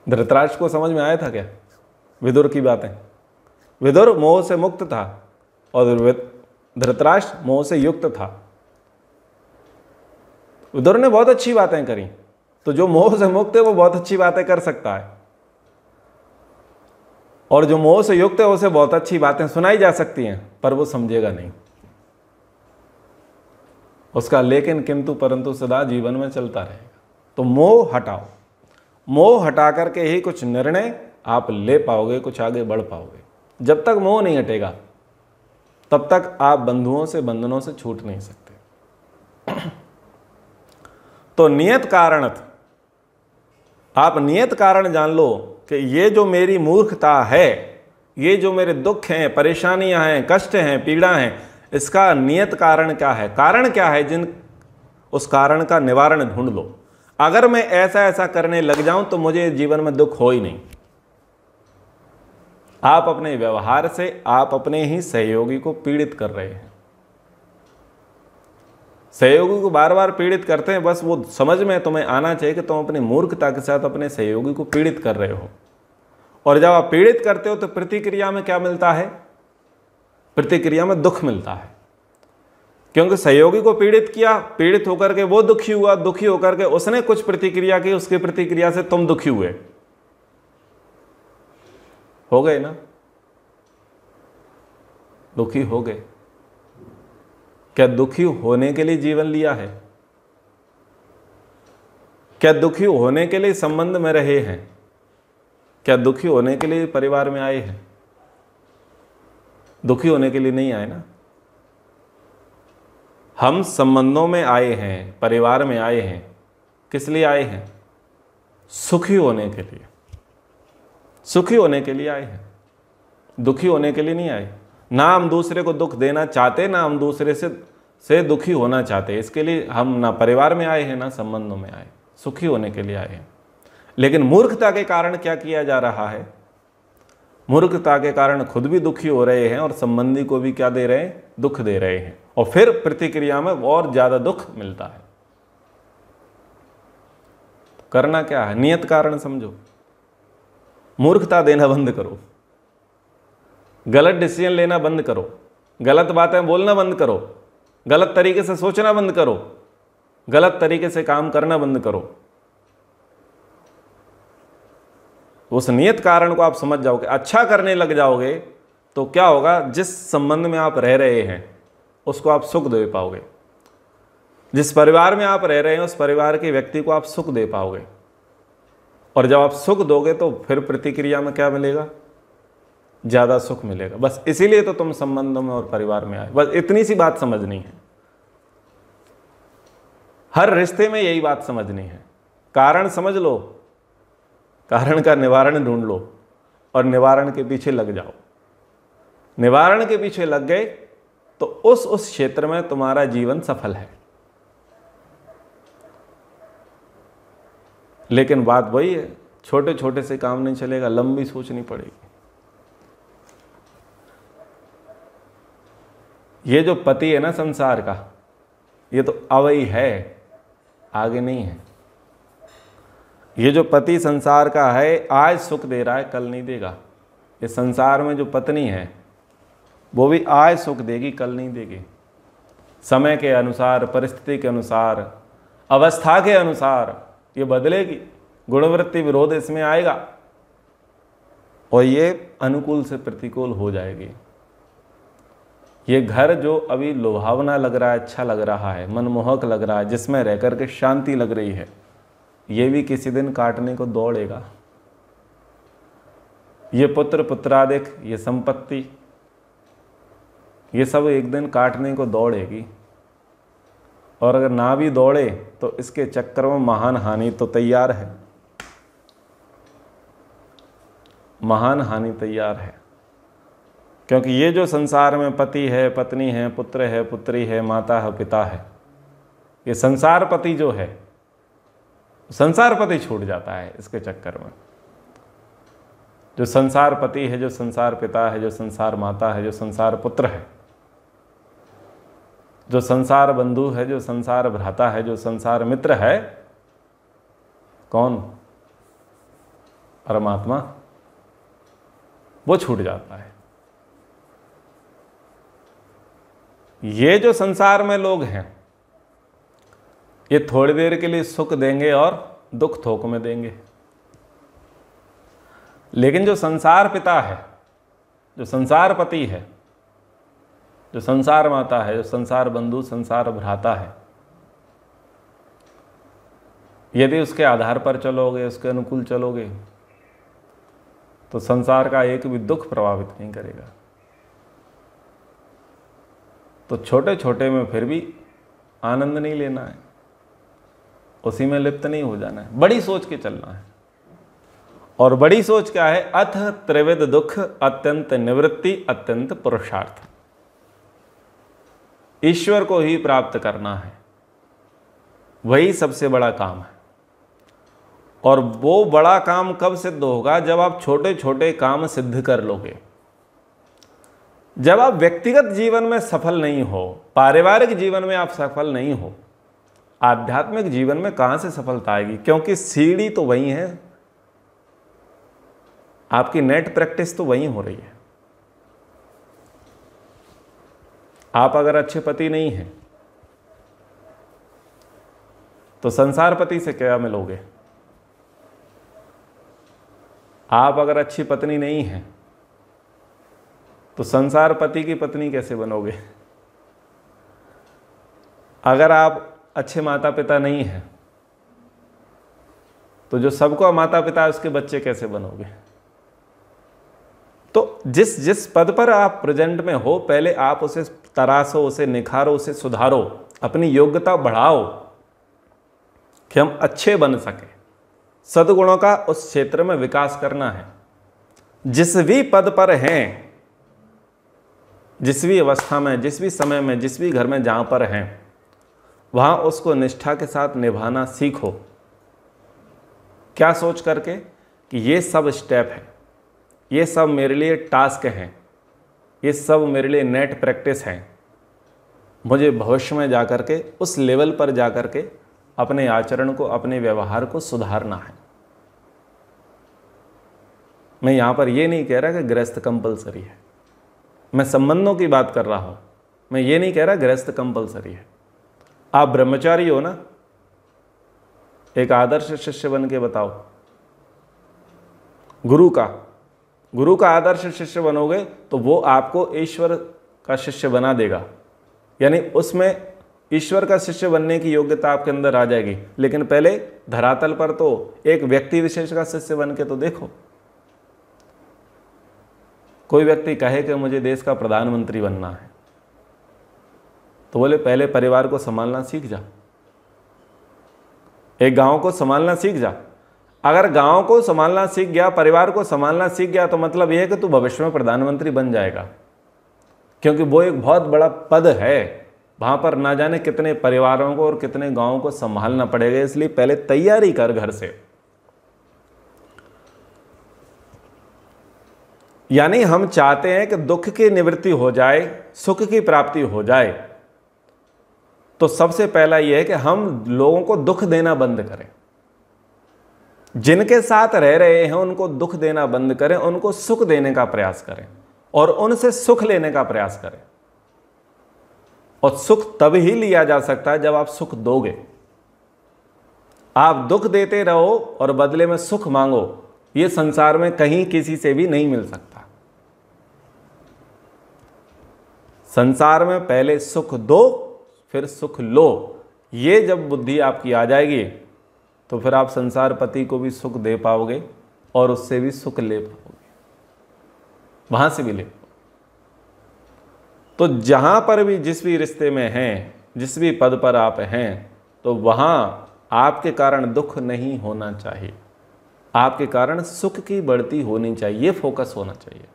धृतराष्ट्र को समझ में आया था क्या विदुर की बातें? विदुर मोह से मुक्त था और धृतराष्ट्र मोह से युक्त था। विदुर ने बहुत अच्छी बातें करी, तो जो मोह से मुक्त है वो बहुत अच्छी बातें कर सकता है, और जो मोह से युक्त है उसे बहुत अच्छी बातें सुनाई जा सकती हैं, पर वो समझेगा नहीं। उसका लेकिन किंतु परंतु सदा जीवन में चलता रहेगा। तो मोह हटाओ, मोह हटा करके ही कुछ निर्णय आप ले पाओगे, कुछ आगे बढ़ पाओगे। जब तक मोह नहीं हटेगा तब तक आप बंधुओं से, बंधनों से छूट नहीं सकते। तो नियत कारणत, आप नियत कारण जान लो कि ये जो मेरी मूर्खता है, ये जो मेरे दुख हैं, परेशानियां हैं, कष्ट हैं, पीड़ा हैं, इसका नियत कारण क्या है, कारण क्या है, उस कारण का निवारण ढूंढ लो। अगर मैं ऐसा ऐसा करने लग जाऊं तो मुझे जीवन में दुख हो ही नहीं। आप अपने व्यवहार से आप अपने ही सहयोगी को पीड़ित कर रहे हैं। सहयोगी को बार बार पीड़ित करते हैं, बस वो समझ में तुम्हें आना चाहिए कि तुम अपनी मूर्खता के साथ अपने सहयोगी को पीड़ित कर रहे हो। और जब आप पीड़ित करते हो तो प्रतिक्रिया में क्या मिलता है? प्रतिक्रिया में दुख मिलता है, क्योंकि सहयोगी को पीड़ित किया, पीड़ित होकर के वो दुखी हुआ, दुखी होकर के उसने कुछ प्रतिक्रिया की, उसकी प्रतिक्रिया से तुम दुखी हुए, हो गए ना, दुखी हो गए। क्या दुखी होने के लिए जीवन लिया है? क्या दुखी होने के लिए संबंध में रहे हैं? क्या दुखी होने के लिए परिवार में आए हैं? दुखी होने के लिए नहीं आए ना। हम संबंधों में आए हैं, परिवार में आए हैं, किस लिए आए हैं? सुखी होने के लिए, सुखी होने के लिए आए हैं, दुखी होने के लिए नहीं आए। ना हम दूसरे को दुख देना चाहते, ना हम दूसरे से दुखी होना चाहते। इसके लिए हम ना परिवार में आए हैं, ना संबंधों में आए, सुखी होने के लिए आए हैं। लेकिन मूर्खता के कारण क्या किया जा रहा है? मूर्खता के कारण खुद भी दुखी हो रहे हैं और संबंधी को भी क्या दे रहे हैं? दुख दे रहे हैं, और फिर प्रतिक्रिया में और ज्यादा दुख मिलता है। करना क्या है? नियत कारण समझो, मूर्खता देना बंद करो, गलत डिसीजन लेना बंद करो, गलत बातें बोलना बंद करो, गलत तरीके से सोचना बंद करो, गलत तरीके से काम करना बंद करो। उस नियत कारण को आप समझ जाओगे, अच्छा करने लग जाओगे, तो क्या होगा? जिस संबंध में आप रह रहे हैं उसको आप सुख दे पाओगे। जिस परिवार में आप रह रहे हैं उस परिवार के व्यक्ति को आप सुख दे पाओगे। और जब आप सुख दोगे तो फिर प्रतिक्रिया में क्या मिलेगा? ज्यादा सुख मिलेगा। बस इसीलिए तो तुम संबंधों में और परिवार में आए। बस इतनी सी बात समझनी है। हर रिश्ते में यही बात समझनी है। कारण समझ लो, कारण का निवारण ढूंढ लो और निवारण के पीछे लग जाओ। निवारण के पीछे लग गए तो उस क्षेत्र में तुम्हारा जीवन सफल है। लेकिन बात वही है, छोटे छोटे से काम नहीं चलेगा, लंबी सोचनी पड़ेगी। ये जो पति है ना संसार का, ये तो अवयी है, आगे नहीं है। ये जो पति संसार का है, आज सुख दे रहा है, कल नहीं देगा। ये संसार में जो पत्नी है वो भी आज सुख देगी, कल नहीं देगी। समय के अनुसार, परिस्थिति के अनुसार, अवस्था के अनुसार ये बदलेगी। गुणवृत्ति विरोध इसमें आएगा और ये अनुकूल से प्रतिकूल हो जाएगी। ये घर जो अभी लुभावना लग रहा है, अच्छा लग रहा है, मनमोहक लग रहा है, जिसमें रह करके शांति लग रही है, ये भी किसी दिन काटने को दौड़ेगा। ये पुत्र पुत्रादिक, ये संपत्ति, ये सब एक दिन काटने को दौड़ेगी। और अगर ना भी दौड़े तो इसके चक्कर में महान हानि तो तैयार है, महान हानि तैयार है। क्योंकि ये जो संसार में पति है, पत्नी है, पुत्र है, पुत्री है, माता है, पिता है, ये संसार पति जो है, संसार पति छूट जाता है इसके चक्कर में। जो संसार पति है, जो संसार पिता है, जो संसार माता है, जो संसार पुत्र है, जो संसार बंधु है, जो संसार भ्राता है, जो संसार मित्र है, कौन? परमात्मा। वो छूट जाता है। ये जो संसार में लोग हैं, ये थोड़ी देर के लिए सुख देंगे और दुख थोक में देंगे। लेकिन जो संसार पिता है, जो संसार पति है, जो संसार माता है, जो संसार बंधु, संसार भ्राता है, यदि उसके आधार पर चलोगे, उसके अनुकूल चलोगे, तो संसार का एक भी दुख प्रभावित नहीं करेगा। तो छोटे छोटे में फिर भी आनंद नहीं लेना है, उसी में लिप्त नहीं हो जाना है, बड़ी सोच के चलना है। और बड़ी सोच क्या है? अथ त्रिविध दुख अत्यंत निवृत्ति अत्यंत पुरुषार्थ। ईश्वर को ही प्राप्त करना है, वही सबसे बड़ा काम है। और वो बड़ा काम कब सिद्ध होगा? जब आप छोटे छोटे काम सिद्ध कर लोगे। जब आप व्यक्तिगत जीवन में सफल नहीं हो, पारिवारिक जीवन में आप सफल नहीं हो, आध्यात्मिक जीवन में कहां से सफलता आएगी? क्योंकि सीढ़ी तो वही है, आपकी नेट प्रैक्टिस तो वही हो रही है। आप अगर अच्छे पति नहीं हैं तो संसार पति से क्या मिलोगे? आप अगर अच्छी पत्नी नहीं हैं तो संसार पति की पत्नी कैसे बनोगे? अगर आप अच्छे माता पिता नहीं हैं तो जो सबको माता पिता है उसके बच्चे कैसे बनोगे? तो जिस जिस पद पर आप प्रेजेंट में हो, पहले आप उसे तराशो, उसे निखारो, उसे सुधारो, अपनी योग्यता बढ़ाओ कि हम अच्छे बन सके। सद्गुणों का उस क्षेत्र में विकास करना है। जिस भी पद पर हैं, जिस भी अवस्था में, जिस भी समय में, जिस भी घर में जहां पर हैं, वहां उसको निष्ठा के साथ निभाना सीखो। क्या सोच करके कि ये सब स्टेप है, ये सब मेरे लिए टास्क हैं, ये सब मेरे लिए नेट प्रैक्टिस है। मुझे भविष्य में जाकर के उस लेवल पर जाकर के अपने आचरण को, अपने व्यवहार को सुधारना है। मैं यहां पर यह नहीं कह रहा कि गृहस्थ कंपलसरी है, मैं संबंधों की बात कर रहा हूं। मैं ये नहीं कह रहा गृहस्थ कंपलसरी है। आप ब्रह्मचारी हो ना, एक आदर्श शिष्य बन के बताओ। गुरु का आदर्श शिष्य बनोगे तो वो आपको ईश्वर का शिष्य बना देगा, यानी उसमें ईश्वर का शिष्य बनने की योग्यता आपके अंदर आ जाएगी। लेकिन पहले धरातल पर तो एक व्यक्ति विशेष का शिष्य बन के तो देखो। कोई व्यक्ति कहे कि मुझे देश का प्रधानमंत्री बनना है, तो बोले पहले परिवार को संभालना सीख जा, एक गांव को संभालना सीख जा। अगर गांव को संभालना सीख गया, परिवार को संभालना सीख गया, तो मतलब यह है कि तू भविष्य में प्रधानमंत्री बन जाएगा, क्योंकि वो एक बहुत बड़ा पद है। वहां पर ना जाने कितने परिवारों को और कितने गांवों को संभालना पड़ेगा। इसलिए पहले तैयारी कर घर से। यानी हम चाहते हैं कि दुख की निवृत्ति हो जाए, सुख की प्राप्ति हो जाए, तो सबसे पहला यह है कि हम लोगों को दुख देना बंद करें। जिनके साथ रह रहे हैं उनको दुख देना बंद करें, उनको सुख देने का प्रयास करें और उनसे सुख लेने का प्रयास करें। और सुख तब ही लिया जा सकता है जब आप सुख दोगे। आप दुख देते रहो और बदले में सुख मांगो, यह संसार में कहीं किसी से भी नहीं मिल सकता। संसार में पहले सुख दो फिर सुख लो, ये जब बुद्धि आपकी आ जाएगी तो फिर आप संसार पति को भी सुख दे पाओगे और उससे भी सुख ले पाओगे, वहां से भी ले पाओगे। तो जहां पर भी जिस भी रिश्ते में हैं, जिस भी पद पर आप हैं, तो वहां आपके कारण दुख नहीं होना चाहिए, आपके कारण सुख की बढ़ती होनी चाहिए, ये फोकस होना चाहिए।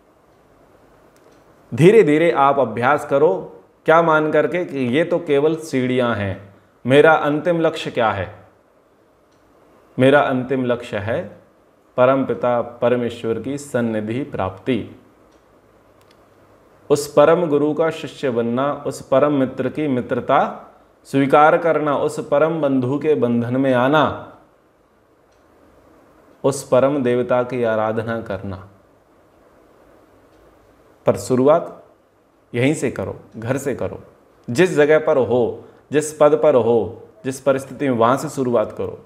धीरे धीरे आप अभ्यास करो, क्या मान करके कि ये तो केवल सीढ़ियां हैं। मेरा अंतिम लक्ष्य क्या है? मेरा अंतिम लक्ष्य है परम पिता परमेश्वर की सन्निधि प्राप्ति। उस परम गुरु का शिष्य बनना, उस परम मित्र की मित्रता स्वीकार करना, उस परम बंधु के बंधन में आना, उस परम देवता की आराधना करना। पर शुरुआत यहीं से करो, घर से करो। जिस जगह पर हो, जिस पद पर हो, जिस परिस्थिति में, वहां से शुरुआत करो।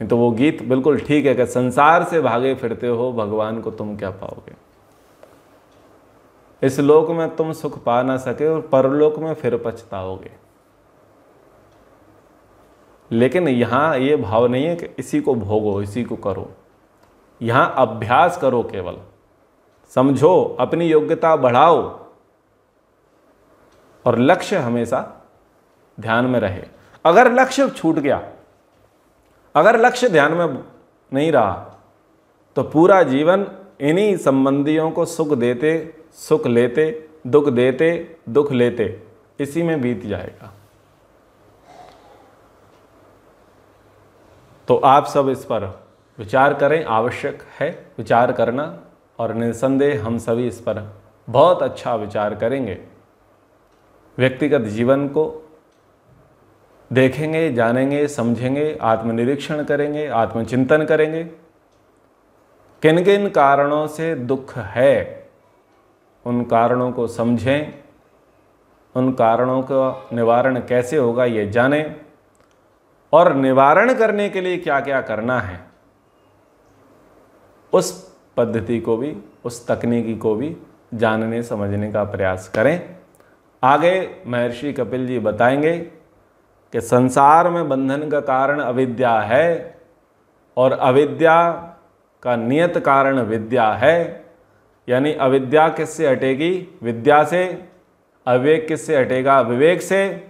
नहीं तो वो गीत बिल्कुल ठीक है कि संसार से भागे फिरते हो, भगवान को तुम क्या पाओगे। इस लोक में तुम सुख पा ना सके और परलोक में फिर पछताओगे। लेकिन यहां ये भाव नहीं है कि इसी को भोगो, इसी को करो। यहां अभ्यास करो, केवल समझो, अपनी योग्यता बढ़ाओ और लक्ष्य हमेशा ध्यान में रहे। अगर लक्ष्य छूट गया, अगर लक्ष्य ध्यान में नहीं रहा, तो पूरा जीवन इन्हीं संबंधियों को सुख देते, सुख लेते, दुख देते, दुख लेते, इसी में बीत जाएगा। तो आप सब इस पर विचार करें, आवश्यक है विचार करना, और निसंदेह हम सभी इस पर बहुत अच्छा विचार करेंगे। व्यक्तिगत जीवन को देखेंगे, जानेंगे, समझेंगे, आत्मनिरीक्षण करेंगे, आत्मचिंतन करेंगे। किन किन कारणों से दुख है, उन कारणों को समझें, उन कारणों का निवारण कैसे होगा ये जानें, और निवारण करने के लिए क्या क्या करना है, उस पद्धति को भी, उस तकनीकी को भी जानने समझने का प्रयास करें। आगे महर्षि कपिल जी बताएंगे कि संसार में बंधन का कारण अविद्या है, और अविद्या का नियत कारण विद्या है। यानी अविद्या किससे हटेगी? विद्या से। अविवेक किससे हटेगा? विवेक से।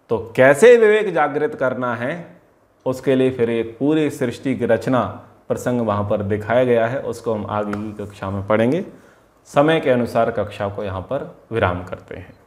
तो कैसे विवेक जागृत करना है, उसके लिए फिर एक पूरी सृष्टि की रचना प्रसंग वहाँ पर दिखाया गया है। उसको हम आगे की कक्षा में पढ़ेंगे। समय के अनुसार कक्षा को यहाँ पर विराम करते हैं।